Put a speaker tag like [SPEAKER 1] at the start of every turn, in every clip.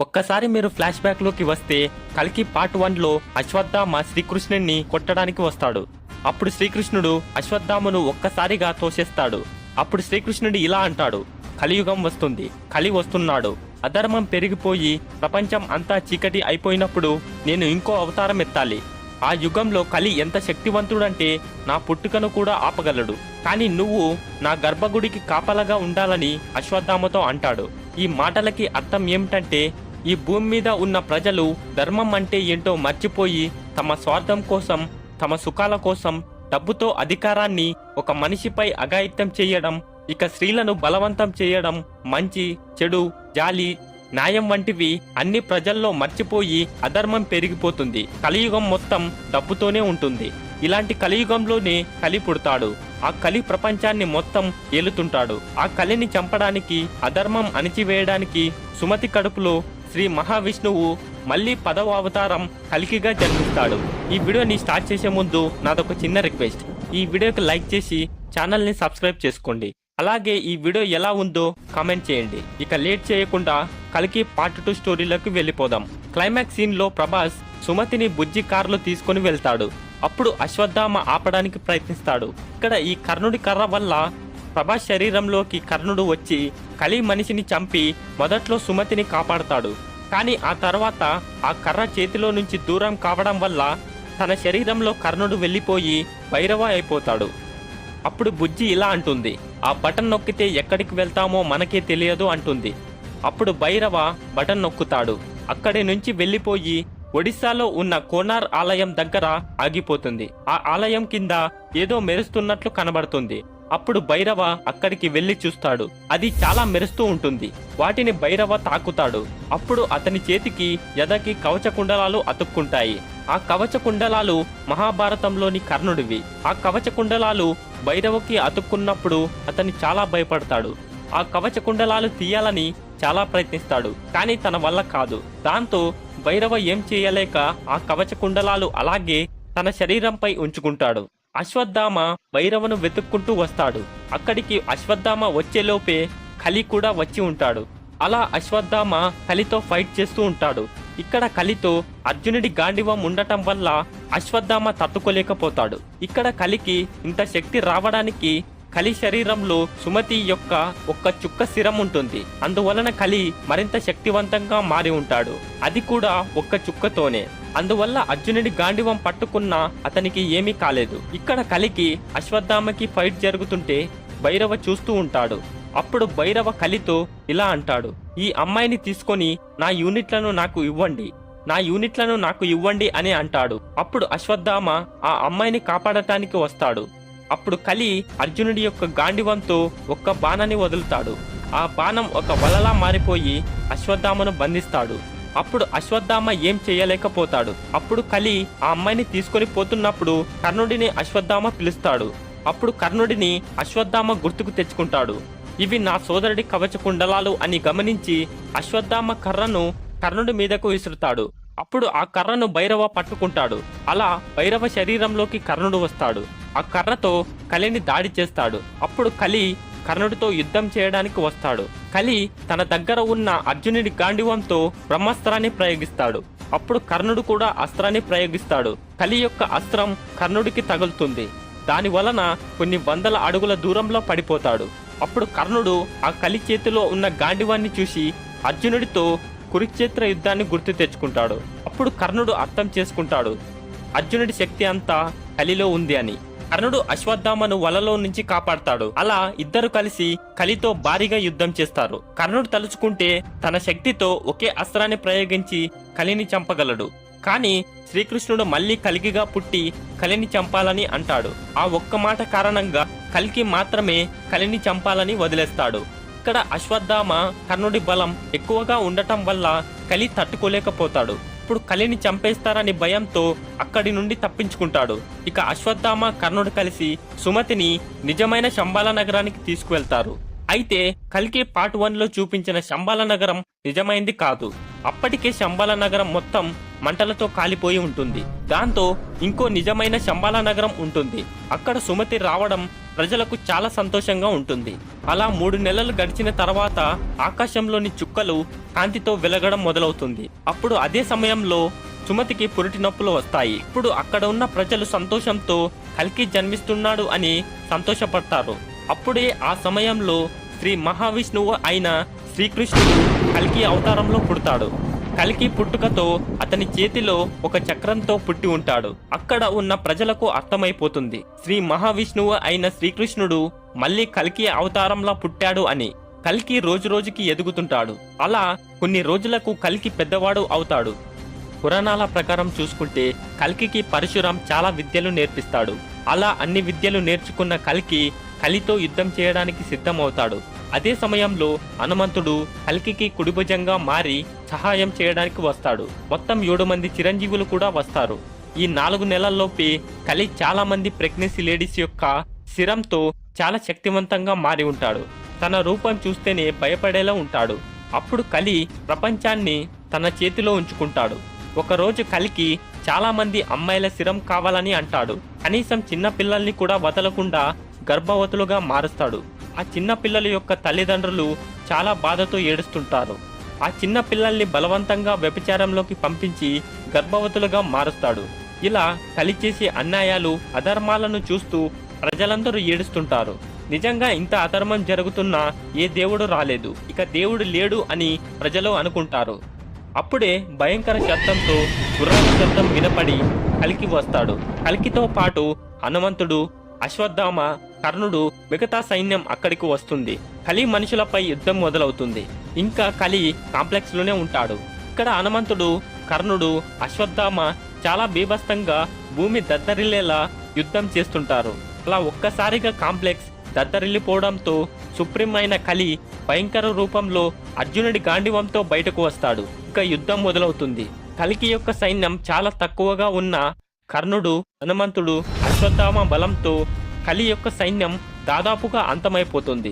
[SPEAKER 1] ఒక్కసారి మీరు flash back లోకి వస్తే కల్కి పార్ట్ 1లో అశ్వత్థామ శ్రీకృష్ణుడిని కొట్టడానికి వస్తాడు. అప్పుడు శ్రీకృష్ణుడు అశ్వత్థామను ఒక్కసారిగా తోసేస్తాడు. అప్పుడు శ్రీకృష్ణుడు ఇలా అంటాడు, కలియుగం వస్తుంది, కలి వస్తున్నాడు, అధర్మం పెరిగిపోయి ప్రపంచం అంతా చీకటి అయిపోయినప్పుడు నేను ఇంకో అవతారం ఎత్తాలి. ఆ యుగంలో కలి ఎంత శక్తివంతుడంటే నా పుట్టుకను కూడా ఆపగలడు. కానీ నువ్వు నా గర్భగుడికి కాపలాగా ఉండాలని అశ్వత్థామతో అంటాడు. ఈ మాటలకి అర్థం ఏమిటంటే ఈ భూమి మీద ఉన్న ప్రజలు ధర్మం అంటే ఏంటో మర్చిపోయి తమ స్వార్థం కోసం, తమ సుఖాల కోసం డబ్బుతో అధికారాన్ని ఒక మనిషిపై అఘాయిత్యం చేయడం, ఇక స్త్రీలను బలవంతం చేయడం, మంచి చెడు జాలి న్యాయం వంటివి అన్ని ప్రజల్లో మర్చిపోయి అధర్మం పెరిగిపోతుంది. కలియుగం మొత్తం డబ్బుతోనే ఉంటుంది. ఇలాంటి కలియుగంలోనే కలి పుడతాడు. ఆ కలి ప్రపంచాన్ని మొత్తం ఏలుతుంటాడు. ఆ కలిని చంపడానికి, అధర్మం అణిచివేయడానికి సుమతి కడుపులో శ్రీ మహావిష్ణువు మళ్ళీ 10వ అవతారం కల్కిగా జన్మిస్తాడు. ఈ వీడియోని స్టార్ట్ చేసే ముందు నాదొక చిన్న రిక్వెస్ట్, ఈ వీడియోకి లైక్ చేసి ఛానల్ని సబ్స్క్రైబ్ చేసుకోండి. అలాగే ఈ వీడియో ఎలా ఉందో కామెంట్ చేయండి. ఇక లేట్ చేయకుండా కల్కి పార్ట్ 2 స్టోరీలోకి వెళ్ళిపోదాం. క్లైమాక్స్ సీన్లో ప్రభాస్ సుమతిని బుజ్జి కారులో తీసుకొని వెళ్తాడు. అప్పుడు అశ్వత్థామ ఆపడానికి ప్రయత్నిస్తాడు. ఇక్కడ ఈ కర్ణుడి కర్ర వల్ల ప్రభాస్ శరీరంలోకి కర్ణుడు వచ్చి కలి మనిషిని చంపి మొదట్లో సుమతిని కాపాడతాడు. కానీ ఆ తర్వాత ఆ కర్ర చేతిలో నుంచి దూరం కావడం వల్ల తన శరీరంలో కర్ణుడు వెళ్ళిపోయి భైరవ అయిపోతాడు. అప్పుడు బుజ్జి ఇలా అంటుంది, ఆ బటన్ నొక్కితే ఎక్కడికి వెళ్తామో మనకే తెలియదు అంటుంది. అప్పుడు భైరవ బటన్ నొక్కుతాడు. అక్కడి నుంచి వెళ్ళిపోయి ఒడిశాలో ఉన్న కోనార్ ఆలయం దగ్గర ఆగిపోతుంది. ఆ ఆలయం కింద ఏదో మెరుస్తున్నట్లు కనబడుతుంది. అప్పుడు భైరవ అక్కడికి వెళ్లి చూస్తాడు. అది చాలా మెరుస్తూ ఉంటుంది. వాటిని భైరవ తాకుతాడు. అప్పుడు అతని చేతికి ఎదకి కవచ కుండలాలు అతుక్కుంటాయి. ఆ కవచ కుండలాలు మహాభారతంలోని కర్ణుడివి. ఆ కవచ కుండలాలు భైరవకి అతుక్కున్నప్పుడు అతను చాలా భయపడతాడు. ఆ కవచ కుండలాలు తీయాలని చాలా ప్రయత్నిస్తాడు, కానీ తన వల్ల కాదు. దాంతో భైరవ ఏం చేయలేక ఆ కవచ కుండలాలు అలాగే తన శరీరంపై ఉంచుకుంటాడు. అశ్వత్థామ భైరవను వెతుక్కుంటూ వస్తాడు. అక్కడికి అశ్వత్థామ వచ్చేలోపే కలి కూడా వచ్చి ఉంటాడు. అలా అశ్వత్థామ కలితో ఫైట్ చేస్తూ ఉంటాడు. ఇక్కడ కలితో అర్జునుడి గాండివం ఉండటం వల్ల అశ్వత్థామ తట్టుకోలేకపోతాడు. ఇక్కడ కలికి ఇంత శక్తి రావడానికి కలి శరీరంలో సుమతి యొక్క ఒక్క చుక్క శిరం ఉంటుంది. అందువలన కలి మరింత శక్తివంతంగా మారి ఉంటాడు, అది కూడా ఒక్క చుక్కతోనే. అందువల్ల అర్జునుడి గాండివం పట్టుకున్నా అతనికి ఏమీ కాలేదు. ఇక్కడ కలికి అశ్వత్థామకి ఫైట్ జరుగుతుంటే భైరవ చూస్తూ ఉంటాడు. అప్పుడు భైరవ కలితో ఇలా అంటాడు, ఈ అమ్మాయిని తీసుకొని నా యూనిట్లను నాకు ఇవ్వండి, నా యూనిట్లను నాకు ఇవ్వండి అని అంటాడు. అప్పుడు అశ్వత్థామ ఆ అమ్మాయిని కాపాడటానికి వస్తాడు. అప్పుడు కలి అర్జునుడి యొక్క గాండివంతో ఒక్క బాణాన్ని వదులుతాడు. ఆ బాణం ఒక వలలా మారిపోయి అశ్వత్థామను బంధిస్తాడు. అప్పుడు అశ్వత్థామ ఏం చేయలేకపోతాడు. అప్పుడు కలి ఆ అమ్మాయిని తీసుకొని పోతున్నప్పుడు కర్ణుడిని అశ్వత్థామ పిలుస్తాడు. అప్పుడు కర్ణుడిని అశ్వత్థామ గుర్తుకు తెచ్చుకుంటాడు. ఇవి నా సోదరుడి కవచ కుండలాలు అని గమనించి అశ్వత్థామ కర్రను కర్ణుడి మీదకు విసురుతాడు. అప్పుడు ఆ కర్రను భైరవ పట్టుకుంటాడు. అలా భైరవ శరీరంలోకి కర్ణుడు వస్తాడు. ఆ కర్రతో కలిని దాడి చేస్తాడు. అప్పుడు కలి కర్ణుడితో యుద్ధం చేయడానికి వస్తాడు. కలి తన దగ్గర ఉన్న అర్జునుడి గాండివంతో బ్రహ్మాస్త్రాన్ని ప్రయోగిస్తాడు. అప్పుడు కర్ణుడు కూడా అస్త్రాన్ని ప్రయోగిస్తాడు. కలి యొక్క అస్త్రం కర్ణుడికి తగులుతుంది. దాని వలన కొన్ని వందల అడుగుల దూరంలో పడిపోతాడు. అప్పుడు కర్ణుడు ఆ కలి చేతిలో ఉన్న గాండివాన్ని చూసి అర్జునుడితో కురుక్షేత్ర యుద్ధాన్ని గుర్తు తెచ్చుకుంటాడు. అప్పుడు కర్ణుడు అర్థం చేసుకుంటాడు అర్జునుడి శక్తి అంతా కలిలో ఉంది అని. కర్ణుడు అశ్వత్థామను వలలో నుంచి కాపాడతాడు. అలా ఇద్దరు కలిసి కలితో భారీగా యుద్ధం చేస్తారు. కర్ణుడు తలుచుకుంటే తన శక్తితో ఒకే అస్త్రాన్ని ప్రయోగించి కలిని చంపగలడు. కానీ శ్రీకృష్ణుడు మళ్ళీ కలికిగా పుట్టి కలిని చంపాలని అంటాడు. ఆ ఒక్క మాట కారణంగా కలికి మాత్రమే కలిని చంపాలని వదిలేస్తాడు. ఇక్కడ అశ్వత్థామ కర్ణుడి బలం ఎక్కువగా ఉండటం వల్ల కలి తట్టుకోలేకపోతాడు. ఇప్పుడు కలిని చంపేస్తారని భయంతో అక్కడి నుండి తప్పించుకుంటాడు. ఇక అశ్వత్థామ కర్ణుడు కలిసి సుమతిని నిజమైన శంబాల నగరానికి తీసుకువెళ్తారు. అయితే కల్కి పార్ట్ 1లో చూపించిన శంబాల నగరం నిజమైంది కాదు. అప్పటికే శంబాల నగరం మొత్తం మంటలతో కాలిపోయి ఉంటుంది. దాంతో ఇంకో నిజమైన శంబాల నగరం ఉంటుంది. అక్కడ సుమతి రావడం ప్రజలకు చాలా సంతోషంగా ఉంటుంది. అలా 3 నెలలు గడిచిన తర్వాత ఆకాశంలోని చుక్కలు కాంతితో వెలగడం మొదలవుతుంది. అప్పుడు అదే సమయంలో సుమతికి పురిటి నొప్పులు వస్తాయి. ఇప్పుడు అక్కడ ఉన్న ప్రజలు సంతోషంతో కల్కి జన్మిస్తున్నాడు అని సంతోషపడతారు. అప్పుడే ఆ సమయంలో శ్రీ మహావిష్ణువు అయిన శ్రీకృష్ణుడు కల్కి అవతారంలో పుడతాడు. కల్కి పుట్టుకతో అతని చేతిలో ఒక చక్రంతో పుట్టి ఉంటాడు. అక్కడ ఉన్న ప్రజలకు అర్థమైపోతుంది శ్రీ మహావిష్ణువు అయిన శ్రీకృష్ణుడు మళ్ళీ కల్కి అవతారంలా పుట్టాడు అని. కల్కి రోజు రోజుకి ఎదుగుతుంటాడు. అలా కొన్ని రోజులకు కల్కి పెద్దవాడు అవుతాడు. పురాణాల ప్రకారం చూసుకుంటే కల్కికి పరశురాం చాలా విద్యలు నేర్పిస్తాడు. అలా అన్ని విద్యలు నేర్చుకున్న కల్కి కలితో యుద్ధం చేయడానికి సిద్ధమవుతాడు. అదే సమయంలో హనుమంతుడు కల్కికి కుడిభుజంగా మారి సహాయం చేయడానికి వస్తాడు. మొత్తం 7 మంది చిరంజీవులు కూడా వస్తారు. ఈ 4 నెలల్లోపే కలి చాలా మంది ప్రెగ్నెన్సీ లేడీస్ యొక్క శిరంతో చాలా శక్తివంతంగా మారి ఉంటాడు. తన రూపం చూస్తేనే భయపడేలా ఉంటాడు. అప్పుడు కలి ప్రపంచాన్ని తన చేతిలో ఉంచుకుంటాడు. ఒకరోజు కల్కి చాలా మంది అమ్మాయిల శిరం కావాలని అంటాడు. కనీసం చిన్న పిల్లల్ని కూడా వదలకుండా గర్భవతులుగా మారుస్తాడు. ఆ చిన్న పిల్లల యొక్క తల్లిదండ్రులు చాలా బాధతో ఏడుస్తుంటారు. ఆ చిన్న పిల్లల్ని బలవంతంగా వ్యభిచారంలోకి పంపించి గర్భవతులుగా మారుస్తాడు. ఇలా కలి చేసే అన్యాయాలు అధర్మాలను చూస్తూ ప్రజలందరూ ఏడుస్తుంటారు. నిజంగా ఇంత అధర్మం జరుగుతున్నా ఏ దేవుడు రాలేదు, ఇక దేవుడు లేడు అని ప్రజలు అనుకుంటారు. అప్పుడే భయంకర శబ్దంతో గుర్రాల శబ్దం వినపడి కల్కి వస్తాడు. కల్కితో పాటు హనుమంతుడు, అశ్వత్థామ, కర్ణుడు, మిగతా సైన్యం అక్కడికి వస్తుంది. కలి మనుషులపై యుద్ధం మొదలవుతుంది. ఇంకా కలి కాంప్లెక్స్ లోనే ఉంటాడు. ఇక్కడ హనుమంతుడు, కర్ణుడు, అశ్వత్థామ చాలా బీభత్సంగా భూమి దద్దరిల్లేలా యుద్ధం చేస్తుంటారు. అలా ఒక్కసారిగా కాంప్లెక్స్ దద్దరిల్లిపోవడంతో సుప్రీం అయిన కలి భయంకర రూపంలో అర్జునుడి గాండివంతో బయటకు వస్తాడు. ఇక యుద్ధం మొదలవుతుంది. కల్కి యొక్క సైన్యం చాలా తక్కువగా ఉన్న కర్ణుడు, హనుమంతుడు, అశ్వత్థామ బలంతో కలి యొక్క సైన్యం దాదాపుగా అంతమైపోతుంది.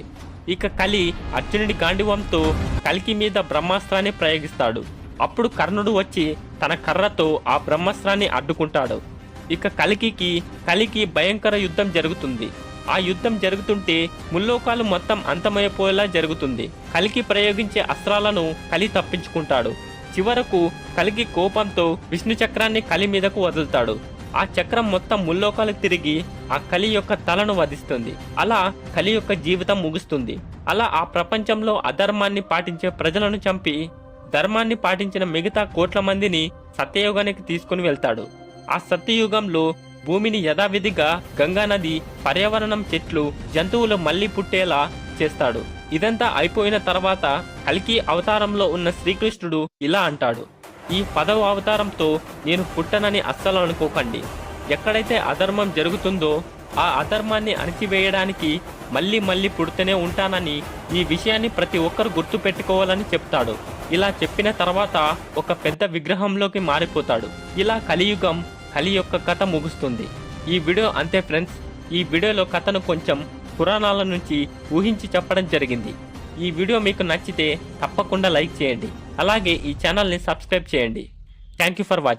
[SPEAKER 1] ఇక కలి అర్జునుడి గాండివంతో కల్కి మీద బ్రహ్మాస్త్రాన్ని ప్రయోగిస్తాడు. అప్పుడు కర్ణుడు వచ్చి తన కర్రతో ఆ బ్రహ్మాస్త్రాన్ని అడ్డుకుంటాడు. ఇక కలికి భయంకర యుద్ధం జరుగుతుంది. ఆ యుద్ధం జరుగుతుంటే ముల్లోకాలు మొత్తం అంతమైపోయేలా జరుగుతుంది. కల్కి ప్రయోగించే అస్త్రాలను కలి తప్పించుకుంటాడు. చివరకు కల్కి కోపంతో విష్ణు చక్రాన్ని కలి మీదకు వదులుతాడు. ఆ చక్రం మొత్తం ముల్లోకాలు తిరిగి ఆ కలి యొక్క తలను వధిస్తుంది. అలా కలి యొక్క జీవితం ముగుస్తుంది. అలా ఆ ప్రపంచంలో అధర్మాన్ని పాటించే ప్రజలను చంపి ధర్మాన్ని పాటించిన మిగతా కోట్ల మందిని సత్యయుగానికి తీసుకుని వెళ్తాడు. ఆ సత్యయుగంలో భూమిని యథావిధిగా గంగానది, పర్యావరణం, చెట్లు, జంతువులు మళ్లీ పుట్టేలా చేస్తాడు. ఇదంతా అయిపోయిన తర్వాత కల్కి అవతారంలో ఉన్న శ్రీకృష్ణుడు ఇలా అంటాడు, ఈ 10వ అవతారంతో నేను పుట్టనని అస్సలు అనుకోకండి. ఎక్కడైతే అధర్మం జరుగుతుందో ఆ అధర్మాన్ని అణిచివేయడానికి మళ్ళీ పుడుతూనే ఉంటానని, ఈ విషయాన్ని ప్రతి ఒక్కరు గుర్తు పెట్టుకోవాలని చెప్తాడు. ఇలా చెప్పిన తర్వాత ఒక పెద్ద విగ్రహంలోకి మారిపోతాడు. ఇలా కలియుగం, కలి యొక్క కథ ముగుస్తుంది. ఈ వీడియో అంతే ఫ్రెండ్స్. ఈ వీడియోలో కథను కొంచెం పురాణాల నుంచి ఊహించి చెప్పడం జరిగింది. ఈ వీడియో మీకు నచ్చితే తప్పకుండా లైక్ చేయండి. అలాగే ఈ ఛానల్ని సబ్స్క్రైబ్ చేయండి. Thank you for watching.